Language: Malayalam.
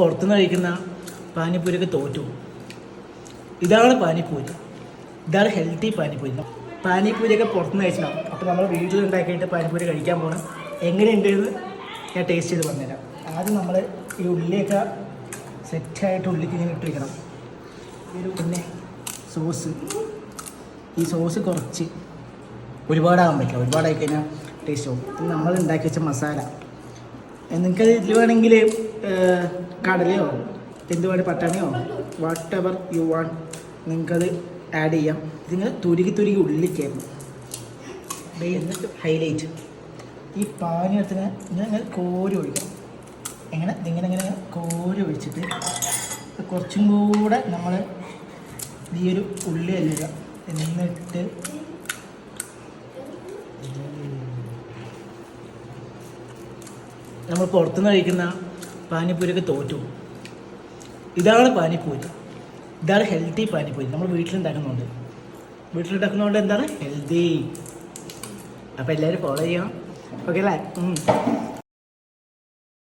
പുറത്തുനിന്ന് കഴിക്കുന്ന പാനിപ്പൂരിയൊക്കെ തോറ്റു. ഇതാണ് പാനിപ്പൂരി, ഇതാണ് ഹെൽത്തി പാനിപ്പൂരി. പാനിപ്പൂരിയൊക്കെ പുറത്തുനിന്ന് കഴിച്ചാൽ അപ്പോൾ നമ്മൾ വീട്ടിലുണ്ടാക്കിയിട്ട് പാനിപ്പൂരി കഴിക്കാൻ പോകണം. എങ്ങനെയുണ്ടെന്ന് ഞാൻ ടേസ്റ്റ് ചെയ്ത് പറഞ്ഞുതരാം. ആദ്യം നമ്മൾ ഈ ഉള്ളിയൊക്കെ സെറ്റായിട്ട് ഉള്ളിലേക്ക് ഇങ്ങനെ ഇട്ട് വയ്ക്കണം. പിന്നെ സോസ്, ഈ സോസ് കുറച്ച് ഒരുപാടാകാൻ പറ്റില്ല, ഒരുപാടായി കഴിഞ്ഞാൽ ടേസ്റ്റ് പോകും. നമ്മൾ ഉണ്ടാക്കി വെച്ച മസാല, നിങ്ങൾക്ക് ഇതിൽ വേണമെങ്കിൽ കടലയോ എന്തുവേണം പട്ടാണിയോ വാട്ട് എവർ യു വാണ്ട് നിങ്ങൾക്കത് ആഡ് ചെയ്യാം. ഇതിങ്ങനെ തുരുകി ഉള്ളിൽ കയറണം. എന്നിട്ട് ഹൈലൈറ്റ്, ഈ പാനീയത്തിന് ഇങ്ങനെ കോരി ഒഴിക്കണം. ഇതിങ്ങനെ കോരി ഒഴിച്ചിട്ട് കുറച്ചും കൂടെ നമ്മൾ ഈ ഒരു ഉള്ളി അല്ലിടുക. എന്നിട്ട് നമ്മൾ പുറത്തുനിന്ന് കഴിക്കുന്ന പാനിപ്പൂരിയൊക്കെ തോറ്റു. ഇതാണ് പാനിപ്പൂരി, ഇതാണ് ഹെൽത്തി പാനിപ്പൂരി. നമ്മൾ വീട്ടിലുണ്ടാക്കുന്നതുകൊണ്ട് എന്താണ് ഹെൽത്തി. അപ്പോൾ എല്ലാവരും ഫോളോ ചെയ്യണം. ഓക്കെ അല്ലേ?